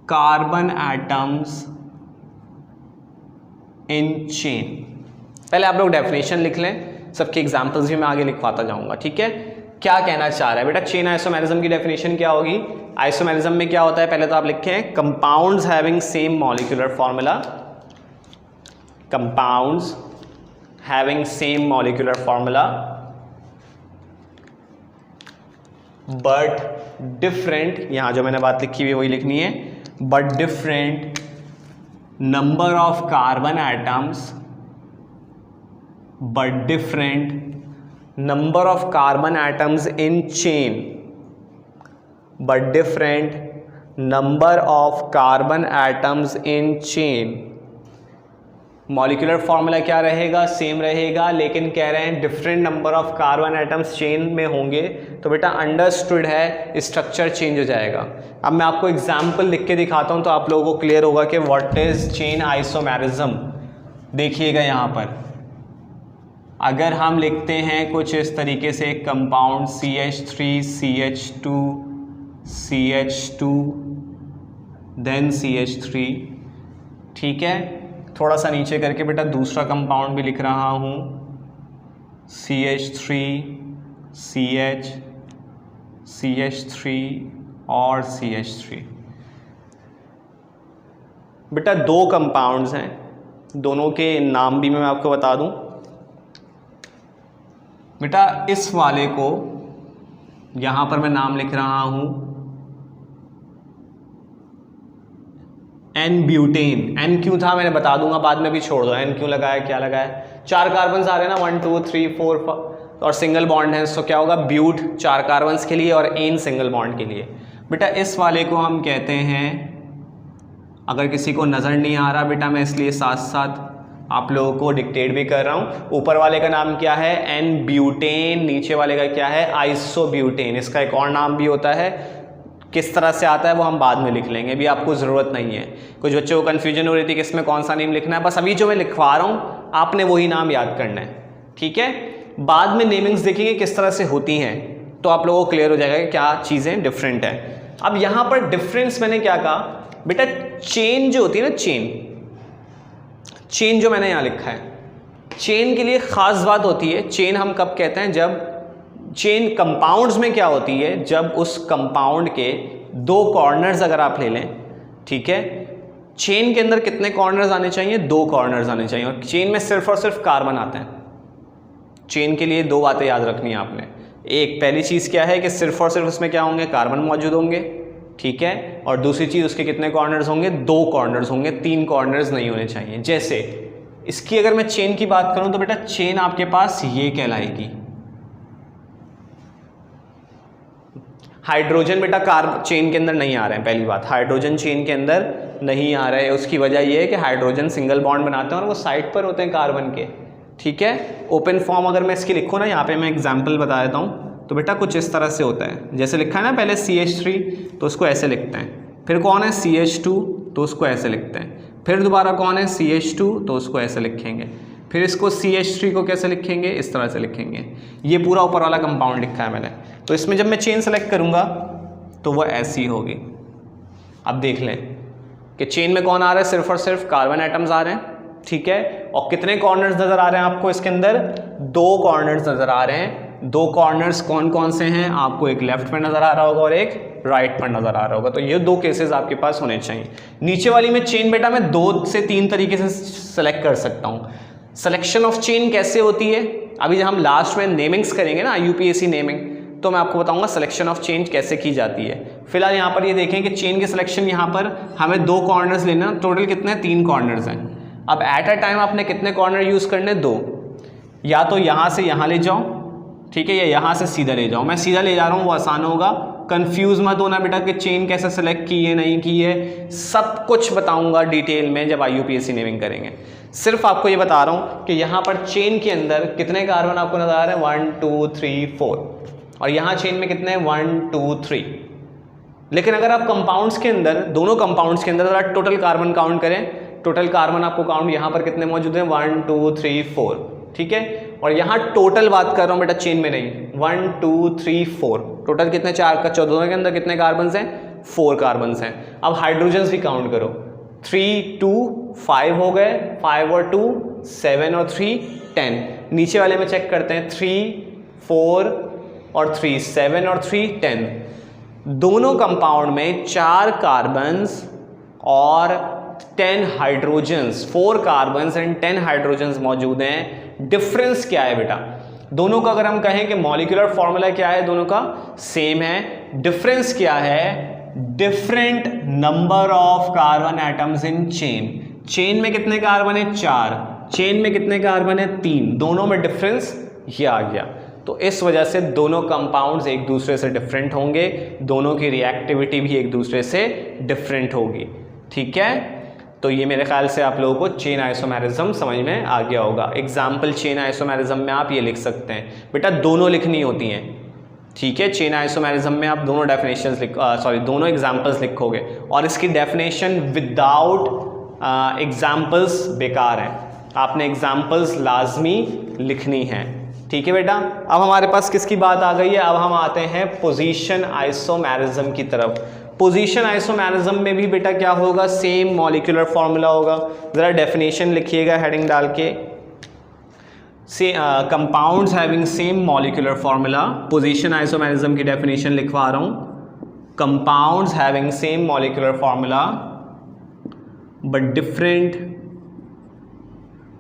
carbon atoms in chain. पहले आप लोग डेफिनेशन लिख लें, सबके एग्जांपल्स भी मैं आगे लिखवाता जाऊंगा, ठीक है। क्या कहना चाह रहा है बेटा, चेन आइसोमेरिज्म की डेफिनेशन क्या होगी। आइसोमेरिज्म में क्या होता है पहले तो आप लिखें, compounds having same molecular formula, compounds having same molecular formula but different, यहां जो मैंने बात लिखी हुई वही लिखनी है, but different number of carbon atoms, but different number of carbon atoms in chain, but different number of carbon atoms in chain। Molecular formula क्या रहेगा, सेम रहेगा, लेकिन कह रहे हैं different number of carbon atoms chain में होंगे, तो बेटा अंडरस्टूड है स्ट्रक्चर चेंज हो जाएगा। अब मैं आपको एग्जाम्पल लिख के दिखाता हूं तो आप लोगों को क्लियर होगा कि व्हाट इज चेन आइसोमेरिज्म। देखिएगा यहाँ पर अगर हम लिखते हैं कुछ इस तरीके से, compound CH3 CH2 CH2 then CH3, ठीक है। थोड़ा सा नीचे करके बेटा दूसरा कंपाउंड भी लिख रहा हूँ, CH3 CH CH3 और CH3। बेटा 2 कंपाउंड्स हैं, दोनों के नाम भी मैं आपको बता दूं। बेटा इस वाले को यहां पर मैं नाम लिख रहा हूं एन ब्यूटेन। एन क्यों था मैंने बता दूंगा बाद में, भी छोड़ दो एन क्यों लगाया, क्या लगाया। 4 कार्बन आ रहे हैं ना, 1 2 3 4 5 और सिंगल बॉन्ड है, तो क्या होगा ब्यूट 4 कार्बन के लिए और एन सिंगल बॉन्ड के लिए। बेटा इस वाले को हम कहते हैं, अगर किसी को नज़र नहीं आ रहा बेटा मैं इसलिए साथ साथ आप लोगों को डिक्टेट भी कर रहा हूँ। ऊपर वाले का नाम क्या है, एन ब्यूटेन, नीचे वाले का क्या है, आइसोब्यूटेन। इसका एक और नाम भी होता है, किस तरह से आता है वो हम बाद में लिख लेंगे, अभी आपको ज़रूरत नहीं है। कुछ बच्चों को कन्फ्यूजन हो रही थी कि इसमें कौन सा नेम लिखना है, बस अभी जो मैं लिखवा रहा हूँ आपने वही नाम याद करना है, ठीक है। बाद में नेमिंग्स देखेंगे किस तरह से होती हैं तो आप लोगों को क्लियर हो जाएगा कि क्या चीज़ें डिफरेंट हैं। अब यहाँ पर डिफरेंस मैंने क्या कहा बेटा, चेन जो होती है ना, चेन जो मैंने यहाँ लिखा है, चेन के लिए ख़ास बात होती है। चेन हम कब कहते हैं, जब चेन कंपाउंड्स में क्या होती है, जब उस कंपाउंड के 2 कॉर्नर्स अगर आप ले लें, ठीक है। चेन के अंदर कितने कॉर्नर्स आने चाहिए, 2 कॉर्नर्स आने चाहिए, और चेन में सिर्फ और सिर्फ कार्बन आते हैं। चेन के लिए 2 बातें याद रखनी है आपने। एक पहली चीज़ क्या है कि सिर्फ और सिर्फ उसमें क्या होंगे, कार्बन मौजूद होंगे, ठीक है। और दूसरी चीज़ उसके कितने कॉर्नर्स होंगे, 2 कॉर्नर्स होंगे, 3 कॉर्नर्स नहीं होने चाहिए। जैसे इसकी अगर मैं चेन की बात करूं तो बेटा चेन आपके पास ये कहलाएगी। हाइड्रोजन बेटा कार्बन चेन के अंदर नहीं आ रहे हैं, पहली बात हाइड्रोजन चेन के अंदर नहीं आ रहे हैं। उसकी वजह यह है कि हाइड्रोजन सिंगल बॉन्ड बनाते हैं और वो साइड पर होते हैं कार्बन के, ठीक है। ओपन फॉर्म अगर मैं इसकी लिखूँ ना, यहाँ पे मैं एग्जाम्पल बता देता हूँ, तो बेटा कुछ इस तरह से होता है, जैसे लिखा है ना पहले CH3 तो उसको ऐसे लिखते हैं, फिर कौन है CH2 तो उसको ऐसे लिखते हैं, फिर दोबारा कौन है CH2 तो उसको ऐसे लिखेंगे, फिर इसको CH3 को कैसे लिखेंगे, इस तरह से लिखेंगे। ये पूरा ऊपर वाला कंपाउंड लिखा है मैंने, तो इसमें जब मैं चेन सेलेक्ट करूँगा तो वो ऐसी होगी। अब देख लें कि चेन में कौन आ रहा है, सिर्फ और सिर्फ कार्बन एटम्स आ रहे हैं, ठीक है। और कितने कॉर्नर्स नज़र आ रहे हैं आपको इसके अंदर, 2 कॉर्नर्स नज़र आ रहे हैं। 2 कॉर्नर्स कौन कौन से हैं आपको, एक लेफ्ट में नज़र आ रहा होगा और एक राइट पर नज़र आ रहा होगा। तो ये 2 केसेस आपके पास होने चाहिए। नीचे वाली में चेन बेटा मैं 2 से 3 तरीके से सेलेक्ट कर सकता हूँ। सिलेक्शन ऑफ चेन कैसे होती है, अभी जब हम लास्ट में नेमिंग्स करेंगे ना UPSC नेमिंग, तो मैं आपको बताऊंगा सिलेक्शन ऑफ चेन कैसे की जाती है। फिलहाल यहाँ पर ये देखें कि चेन की सिलेक्शन यहाँ पर हमें 2 कॉर्नर्स लेना, टोटल कितने 3 कॉर्नर्स हैं। अब एट अ टाइम आपने कितने कॉर्नर यूज़ करने, 2, या तो यहाँ से यहाँ ले जाओ, ठीक है, या यहाँ से सीधा ले जाओ। मैं सीधा ले जा रहा हूँ, वो आसान होगा। कंफ्यूज मत होना बेटा कि चेन कैसे सेलेक्ट की है नहीं की है, सब कुछ बताऊंगा डिटेल में जब IUPAC नेमिंग करेंगे। सिर्फ आपको ये बता रहा हूँ कि यहाँ पर चेन के अंदर कितने कार्बन आपको नजर आ रहे हैं, 1 2 3 4, और यहाँ चेन में कितने हैं, 1 2 3। लेकिन अगर आप कंपाउंड्स के अंदर, दोनों कंपाउंड्स के अंदर अगर टोटल कार्बन काउंट करें, टोटल कार्बन आपको काउंट यहाँ पर कितने मौजूद हैं, 1 2 3 4, ठीक है। और यहाँ टोटल बात कर रहा हूँ बेटा, चेन में नहीं, 1 2 3 4, टोटल कितने, 4 का 14 के अंदर कितने कार्बन्स हैं, 4 कार्बन्स हैं। अब हाइड्रोजन्स भी काउंट करो, 3 2 5 हो गए, 5 और 2 7 और 3 10। नीचे वाले में चेक करते हैं, 3 4 और 3 7 और 3 10। दोनों कंपाउंड में 4 कार्बन्स और 10 हाइड्रोजन्स, 4 कार्बन्स एंड 10 हाइड्रोजन्स मौजूद हैं। डिफरेंस क्या है बेटा, दोनों का अगर हम कहें कि मॉलिक्यूलर फॉर्मूला क्या है, दोनों का सेम है। डिफरेंस क्या है, different number of carbon atoms in chain. Chain में कितने कार्बन है, 4, चेन में कितने कार्बन है, 3, दोनों में डिफरेंस ये आ गया। तो इस वजह से दोनों कंपाउंड्स एक दूसरे से डिफरेंट होंगे, दोनों की रिएक्टिविटी भी एक दूसरे से डिफरेंट होगी, ठीक है। तो ये मेरे ख्याल से आप लोगों को चेन आइसोमेरिज्म समझ में आ गया होगा। एग्जाम्पल चेन आइसोमेरिज्म में आप ये लिख सकते हैं बेटा, दोनों लिखनी होती हैं, ठीक है। चेन आइसोमेरिज्म में आप दोनों डेफिनेशंस दोनों एग्जाम्पल्स लिखोगे, और इसकी डेफिनेशन विदाउट एग्जाम्पल्स बेकार है, आपने एग्जाम्पल्स लाजमी लिखनी है, ठीक है बेटा। अब हमारे पास किसकी बात आ गई है, अब हम आते हैं पोजीशन आइसोमेरिज्म की तरफ। पोजीशन आइसोमेरिज्म में भी बेटा क्या होगा, सेम मॉलिक्यूलर फॉर्मूला होगा। ज़रा डेफिनेशन लिखिएगा हेडिंग डाल के, compounds having same molecular formula. Position isomerism की डेफिनेशन लिखवा रहा हूँ, compounds having same molecular formula but different,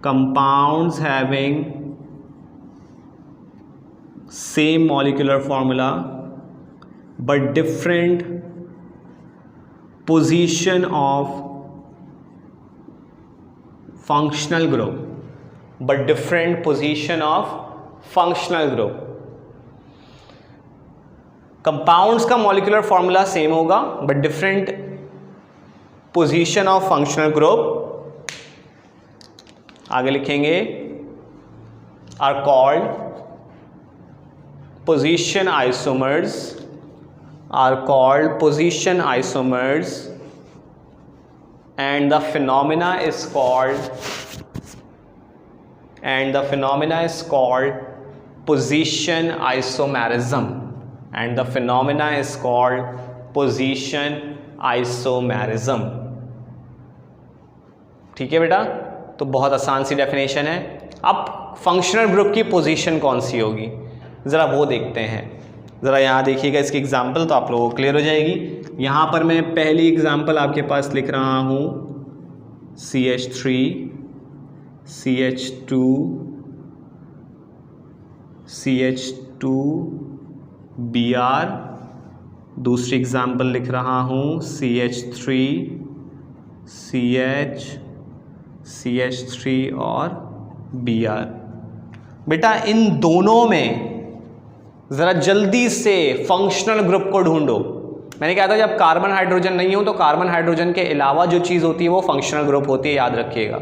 compounds having same molecular formula but different position of functional group, but different position of functional group। Compounds का molecular formula same होगा but different position of functional group, आगे लिखेंगे, are called position isomers, are called position isomers, and the phenomena is called position isomerism, and the phenomena is called position isomerism, ठीक है बेटा। तो बहुत आसान सी definition है। अब फंक्शनल ग्रुप की पोजीशन कौन सी होगी, ज़रा वो देखते हैं। ज़रा यहाँ देखिएगा इसकी एग्जांपल, तो आप लोगों को क्लियर हो जाएगी। यहाँ पर मैं पहली एग्जांपल आपके पास लिख रहा हूँ, CH3 CH2 CH2 Br। दूसरी एग्जांपल लिख रहा हूँ CH3 CH CH3 और Br। बेटा इन दोनों में ज़रा जल्दी से फंक्शनल ग्रुप को ढूंढो। मैंने कहा था जब कार्बन हाइड्रोजन नहीं हो तो कार्बन हाइड्रोजन के अलावा जो चीज़ होती है वो फंक्शनल ग्रुप होती है, याद रखिएगा।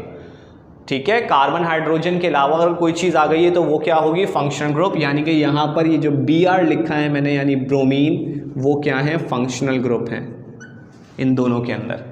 ठीक है, कार्बन हाइड्रोजन के अलावा अगर कोई चीज़ आ गई है तो वो क्या होगी, फंक्शनल ग्रुप। यानी कि यहाँ पर ये जो Br लिखा है मैंने, यानी ब्रोमीन, वो क्या है, फंक्शनल ग्रुप है इन दोनों के अंदर।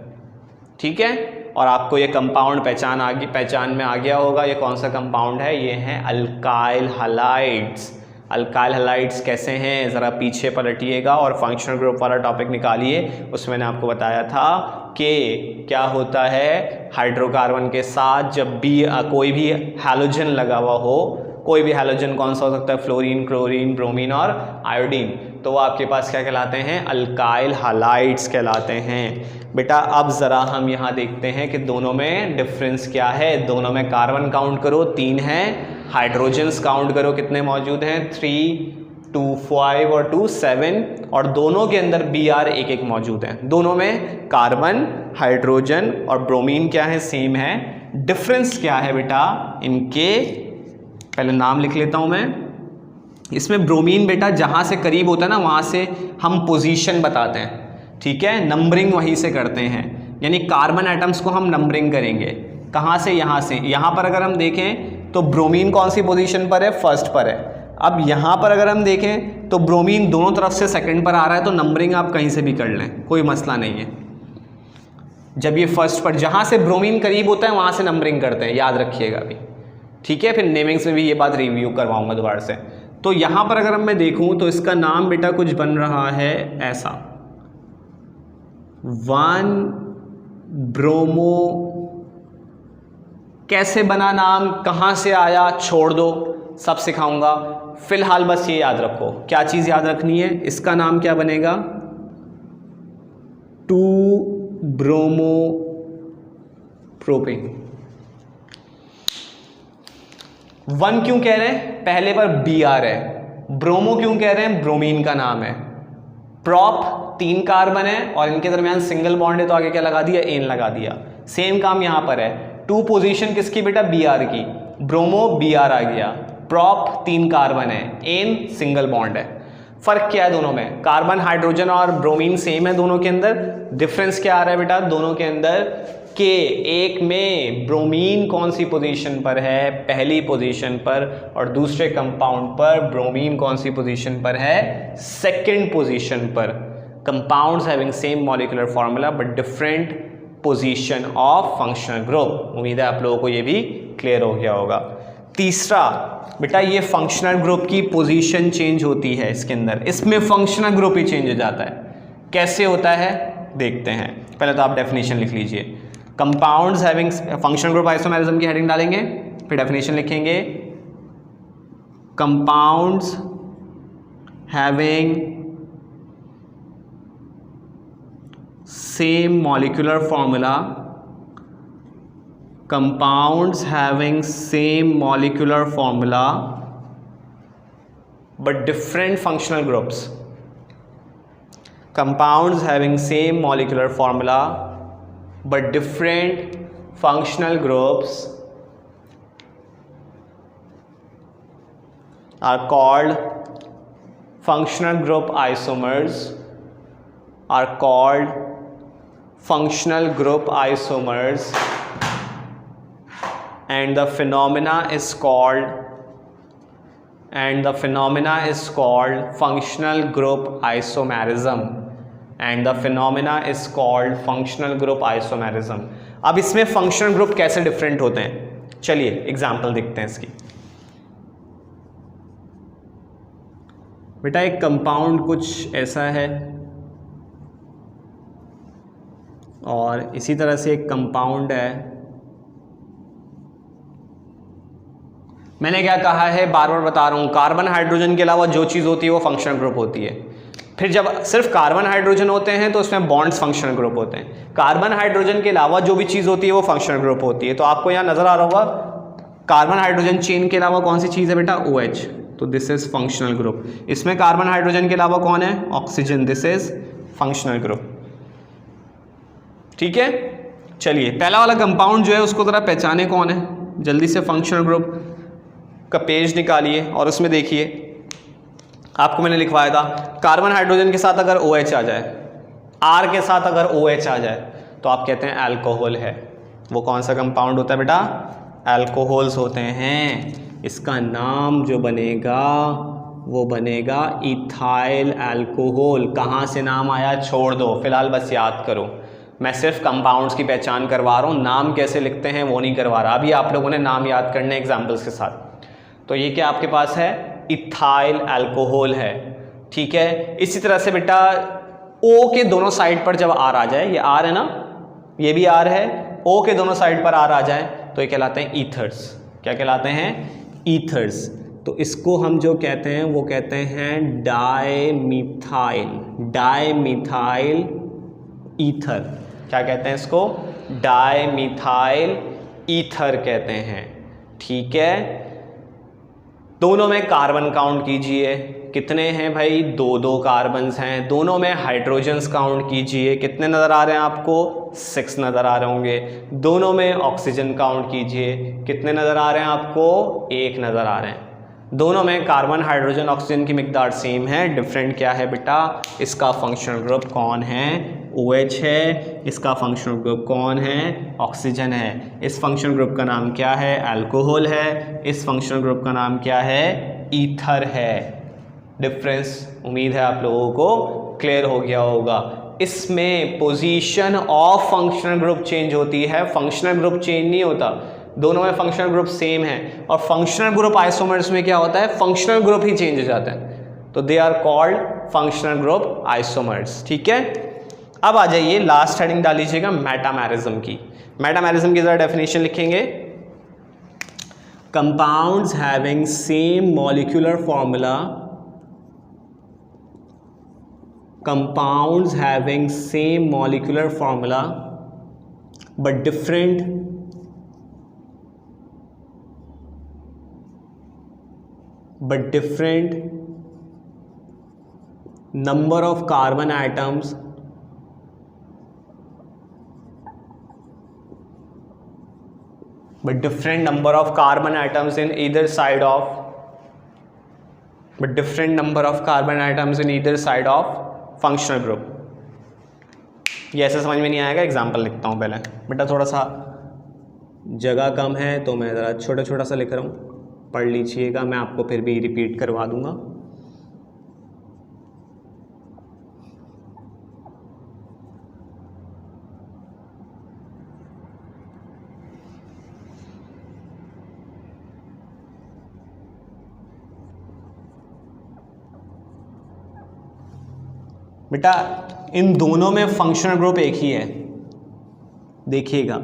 ठीक है, और आपको ये कंपाउंड पहचान में आ गया होगा। ये कौन सा कंपाउंड है, ये है अल्काइल हैलाइड्स। अल्काइल हैलाइड्स कैसे हैं, ज़रा पीछे पलटिएगा और फंक्शनल ग्रुप वाला टॉपिक निकालिए। उसमें मैंने आपको बताया था कि क्या होता है, हाइड्रोकार्बन के साथ जब भी कोई भी हैलोजन लगा हुआ हो, कोई भी हैलोजन कौन सा हो सकता है, फ्लोरीन, क्लोरीन, ब्रोमीन और आयोडीन, तो वो आपके पास क्या कहलाते हैं, अल्काइल हैलाइड्स कहलाते हैं। बेटा अब ज़रा हम यहाँ देखते हैं कि दोनों में डिफरेंस क्या है। दोनों में कार्बन काउंट करो 3 हैं, हाइड्रोजन्स काउंट करो कितने मौजूद हैं, 3, 2, 5 और 2, 7, और दोनों के अंदर Br एक मौजूद है। दोनों में कार्बन, हाइड्रोजन और ब्रोमीन क्या है, सेम है। डिफरेंस क्या है बेटा इनके, पहले नाम लिख लेता हूँ मैं। इसमें ब्रोमीन बेटा जहाँ से करीब होता है ना वहाँ से हम पोजीशन बताते हैं। ठीक है, नंबरिंग वहीं से करते हैं, यानी कार्बन एटम्स को हम नंबरिंग करेंगे। कहाँ से, यहाँ से। यहाँ पर अगर हम देखें तो ब्रोमीन कौन सी पोजीशन पर है, फर्स्ट पर है। अब यहाँ पर अगर हम देखें तो ब्रोमीन दोनों तरफ से सेकंड पर आ रहा है, तो नंबरिंग आप कहीं से भी कर लें, कोई मसला नहीं है। जब ये फर्स्ट पर, जहाँ से ब्रोमीन करीब होता है वहाँ से नंबरिंग करते हैं, याद रखिएगा अभी। ठीक है, फिर नेमिंग्स में भी ये बात रिव्यू करवाऊंगा दोबारा से। तो यहाँ पर अगर मैं देखूँ तो इसका नाम बेटा कुछ बन रहा है ऐसा, 1 ब्रोमो। कैसे बना नाम, कहाँ से आया, छोड़ दो, सब सिखाऊंगा। फिलहाल बस ये याद रखो, क्या चीज़ याद रखनी है, इसका नाम क्या बनेगा, 2 ब्रोमो प्रोपेन। 1 क्यों कह रहे हैं, पहले पर Br है। ब्रोमो क्यों कह रहे हैं, ब्रोमीन का नाम है। प्रॉप 3 कार्बन है और इनके दरमियान सिंगल बॉन्ड है, तो आगे क्या लगा दिया, एन लगा दिया। सेम काम यहां पर है। 2 पोजीशन किसकी बेटा, Br की। ब्रोमो Br आ गया, प्रॉप 3 कार्बन है, एन सिंगल बॉन्ड है। फर्क क्या है दोनों में, कार्बन, हाइड्रोजन और ब्रोमीन सेम है दोनों के अंदर। डिफरेंस क्या आ रहा है बेटा दोनों के अंदर, कि एक में ब्रोमीन कौन सी पोजीशन पर है, पहली पोजीशन पर, और दूसरे कंपाउंड पर ब्रोमीन कौन सी पोजीशन पर है, सेकंड पोजीशन पर। Compounds having same molecular formula but different position of functional group. उम्मीद है आप लोगों को ये भी क्लियर हो गया होगा। तीसरा बेटा, ये फंक्शनल ग्रुप की पोजीशन चेंज होती है इसके अंदर, इसमें फंक्शनल ग्रुप ही चेंज हो जाता है। कैसे होता है देखते हैं। पहले तो आप डेफिनेशन लिख लीजिए। Compounds having functional group isomerism की हेडिंग डालेंगे, फिर डेफिनेशन लिखेंगे। Compounds having same molecular formula, compounds having same molecular formula but different functional groups. Compounds having same molecular formula but different functional groups are called functional group isomers, are called functional group isomers, and the phenomena is called functional group isomerism, and the phenomena is called functional group isomerism. अब इसमें functional group कैसे different होते हैं, चलिए example देखते हैं इसकी। बेटा एक कंपाउंड कुछ ऐसा है और इसी तरह से एक कंपाउंड है। मैंने क्या कहा है, बार बार बता रहा हूँ, कार्बन हाइड्रोजन के अलावा जो चीज़ होती है वो फंक्शनल ग्रुप होती है। फिर जब सिर्फ कार्बन हाइड्रोजन होते हैं तो उसमें बॉन्ड्स फंक्शनल ग्रुप होते हैं। कार्बन हाइड्रोजन के अलावा जो भी चीज़ होती है वो फंक्शनल ग्रुप होती है। तो आपको यहाँ नजर आ रहा होगा कार्बन हाइड्रोजन चेन के अलावा कौन सी चीज़ है बेटा, OH, तो दिस इज फंक्शनल ग्रुप। इसमें कार्बन हाइड्रोजन के अलावा कौन है, oxygen, this is functional group. ठीक है, चलिए पहला वाला कंपाउंड जो है उसको ज़रा पहचाने कौन है, जल्दी से फंक्शनल ग्रुप का पेज निकालिए और उसमें देखिए आपको मैंने लिखवाया था कार्बन हाइड्रोजन के साथ अगर OH आ जाए, R के साथ अगर OH आ जाए तो आप कहते हैं अल्कोहल है। वो कौन सा कंपाउंड होता है बेटा? अल्कोहल्स होते हैं। इसका नाम जो बनेगा वो बनेगा इथाइल अल्कोहल। कहाँ से नाम आया छोड़ दो, फिलहाल बस याद करो। मैं सिर्फ कंपाउंड्स की पहचान करवा रहा हूँ, नाम कैसे लिखते हैं वो नहीं करवा रहा। अभी आप लोगों ने नाम याद करने एग्जाम्पल्स के साथ। तो ये क्या आपके पास है? इथाइल अल्कोहल है, ठीक है। इसी तरह से बेटा O के दोनों साइड पर जब R आ जाए, ये R है ना, ये भी R है, O के दोनों साइड पर R आ जाए तो ये कहलाते हैं ईथर्स। क्या कहलाते हैं? ईथर्स। तो इसको हम जो कहते हैं वो कहते हैं डायमीथाइल, डायमीथाइल ईथर। क्या कहते हैं इसको? डायमीथाइल ईथर कहते हैं, ठीक है। दोनों में कार्बन काउंट कीजिए, कितने हैं भाई? 2-2 कार्बन्स हैं। दोनों में हाइड्रोजन्स काउंट कीजिए, कितने नज़र आ रहे हैं आपको? 6 नज़र आ रहे होंगे। दोनों में ऑक्सीजन काउंट कीजिए, कितने नज़र आ रहे हैं आपको? 1 नज़र आ रहे हैं। दोनों में कार्बन हाइड्रोजन ऑक्सीजन की मिकदार सेम है। डिफरेंट क्या है बेटा? इसका फंक्शनल ग्रुप कौन है? OH है। इसका फंक्शनल ग्रुप कौन है? ऑक्सीजन है। इस फंक्शनल ग्रुप का नाम क्या है? अल्कोहल है। इस फंक्शनल ग्रुप का नाम क्या है? ईथर है। डिफरेंस उम्मीद है आप लोगों को क्लियर हो गया होगा। इसमें position of functional group change होती है, फंक्शनल ग्रुप चेंज नहीं होता। दोनों में फंक्शनल ग्रुप सेम है। और फंक्शनल ग्रुप आइसोमर्स में क्या होता है? फंक्शनल ग्रुप ही चेंज हो जाता है। तो they are called functional group isomers, ठीक है। अब आ जाइए, लास्ट हेडिंग डाल लीजिएगा मेटामेरिज्म की। मेटामेरिज्म की जरा डेफिनेशन लिखेंगे। Compounds having same molecular formula, compounds having same molecular formula but different number of carbon atoms in either side of functional group. ये ऐसे समझ में नहीं आएगा, एग्जाम्पल लिखता हूँ पहले। बेटा थोड़ा सा जगह कम है तो मैं ज़रा छोटा छोटा सा लिख रहा हूँ, पढ़ लीजिएगा। मैं आपको फिर भी रिपीट करवा दूँगा। बेटा इन दोनों में फंक्शनल ग्रुप एक ही है। देखिएगा,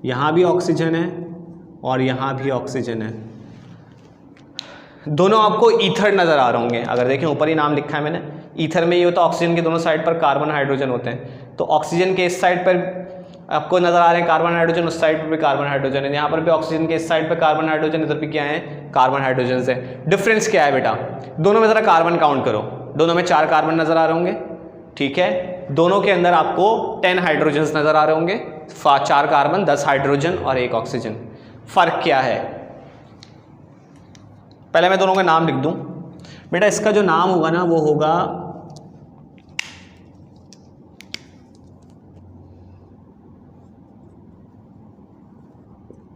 यहाँ भी ऑक्सीजन है और यहाँ भी ऑक्सीजन है। दोनों आपको ईथर नज़र आ रहे होंगे। अगर देखें ऊपर ही नाम लिखा है मैंने, ईथर में ये होता है ऑक्सीजन के दोनों साइड पर कार्बन हाइड्रोजन होते हैं। तो ऑक्सीजन के इस साइड पर आपको नज़र आ रहे हैं कार्बन हाइड्रोजन, उस साइड पर भी कार्बन हाइड्रोजन है। यहाँ पर भी ऑक्सीजन के इस साइड पर कार्बन हाइड्रोजन, इधर भी क्या है? कार्बन हाइड्रोजन से। डिफरेंस क्या है बेटा? दोनों में ज़रा कार्बन काउंट करो। दोनों में 4 कार्बन नज़र आ रहे होंगे, ठीक है। दोनों के अंदर आपको 10 हाइड्रोजन्स नज़र आ रहे होंगे। 4 कार्बन, 10 हाइड्रोजन और 1 ऑक्सीजन। फ़र्क क्या है? पहले मैं दोनों का नाम लिख दूं। बेटा इसका जो नाम होगा ना वो होगा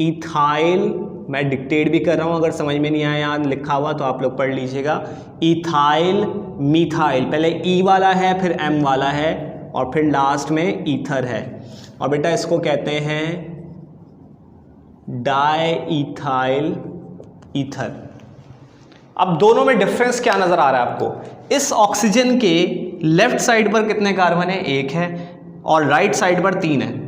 इथाइल। मैं डिक्टेट भी कर रहा हूं, अगर समझ में नहीं आया याद लिखा हुआ तो आप लोग पढ़ लीजिएगा। इथाइल मिथाइल, पहले ई वाला है फिर एम वाला है और फिर लास्ट में ईथर है। और बेटा इसको कहते हैं डाईथाइल ईथर। अब दोनों में डिफरेंस क्या नजर आ रहा है आपको? इस ऑक्सीजन के लेफ्ट साइड पर कितने कार्बन है? 1 है और राइट साइड पर 3 है।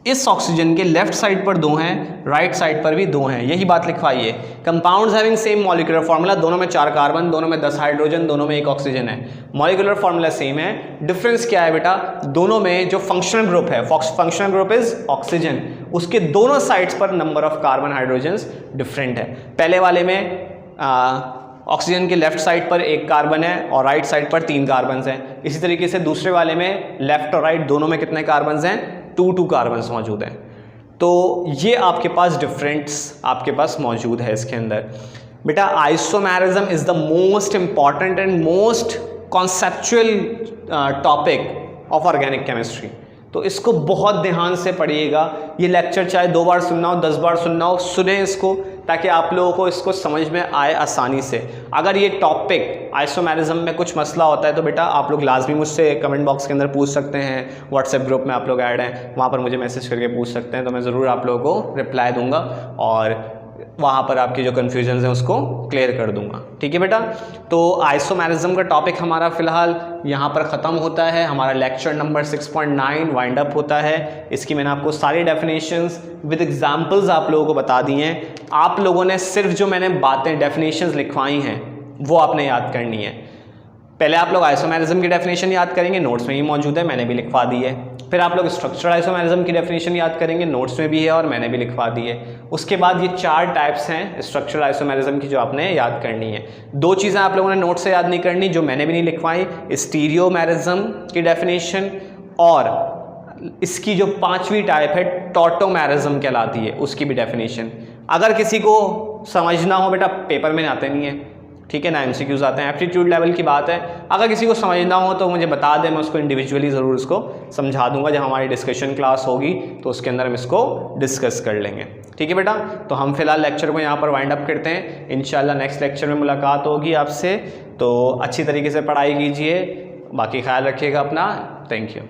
इस ऑक्सीजन के लेफ्ट साइड पर 2 हैं, राइट साइड पर भी 2 हैं। यही बात लिखवाइए। Compounds having same molecular formula, दोनों में 4 कार्बन, दोनों में 10 हाइड्रोजन, दोनों में 1 ऑक्सीजन है। मॉलिक्यूलर फार्मूला सेम है। डिफरेंस क्या है बेटा? दोनों में जो फंक्शनल ग्रुप है, फंक्शनल ग्रुप इज ऑक्सीजन, उसके दोनों साइड्स पर number of carbon hydrogens different है। पहले वाले में ऑक्सीजन के लेफ्ट साइड पर 1 कार्बन है और राइट साइड पर 3 कार्बन हैं। इसी तरीके से दूसरे वाले में लेफ्ट और राइट दोनों में कितने कार्बन हैं? 2 कार्बन्स मौजूद हैं। तो ये आपके पास डिफरेंस आपके पास मौजूद है इसके अंदर। बेटा isomerism is the most important and most conceptual topic of organic chemistry, तो इसको बहुत ध्यान से पढ़िएगा। ये लेक्चर चाहे 2 बार सुनना हो 10 बार सुनना हो, सुने इसको ताकि आप लोगों को इसको समझ में आए आसानी से। अगर ये टॉपिक आइसोमेरिज्म में कुछ मसला होता है तो बेटा आप लोग लाजमी मुझसे कमेंट बॉक्स के अंदर पूछ सकते हैं। व्हाट्सएप ग्रुप में आप लोग ऐड हैं, वहाँ पर मुझे मैसेज करके पूछ सकते हैं, तो मैं ज़रूर आप लोगों को रिप्लाई दूंगा और वहाँ पर आपकी जो कन्फ्यूजन है उसको क्लियर कर दूंगा। ठीक है बेटा, तो आइसोमेरिज्म का टॉपिक हमारा फ़िलहाल यहाँ पर ख़त्म होता है। हमारा लेक्चर नंबर 6.9 वाइंड अप होता है। इसकी मैंने आपको सारी डेफिनेशंस विद एग्जांपल्स आप लोगों को बता दी हैं। आप लोगों ने सिर्फ जो मैंने बातें डेफिनेशंस लिखवाई हैं वो आपने याद करनी है। पहले आप लोग आइसोमेरिज्म की डेफिनेशन याद करेंगे, नोट्स में ही मौजूद है, मैंने भी लिखवा दी है। फिर आप लोग स्ट्रक्चरल आइसोमेरिज्म की डेफिनेशन याद करेंगे, नोट्स में भी है और मैंने भी लिखवा दी है। उसके बाद ये 4 टाइप्स हैं स्ट्रक्चरल आइसोमेरिज्म की जो आपने याद करनी है। 2 चीज़ें आप लोगों ने नोट से याद नहीं करनी, जो मैंने भी नहीं लिखवाई, स्टीरियोमेरिज्म की डेफिनेशन और इसकी जो 5वीं टाइप है टॉटोमेरिज्म कहलाती है, उसकी भी डेफिनेशन। अगर किसी को समझना हो बेटा, पेपर में आते नहीं है, ठीक है ना, MCQs आते हैं, एप्टीट्यूड लेवल की बात है। अगर किसी को समझना हो तो मुझे बता दें, मैं उसको इंडिविजुअली ज़रूर उसको समझा दूंगा। जब हमारी डिस्कशन क्लास होगी तो उसके अंदर हम इसको डिस्कस कर लेंगे। ठीक है बेटा, तो हम फिलहाल लेक्चर को यहाँ पर वाइंड अप करते हैं। इंशाल्लाह नेक्स्ट लेक्चर में मुलाकात होगी आपसे, तो अच्छी तरीके से पढ़ाई कीजिए, बाकी ख्याल रखिएगा अपना। Thank you.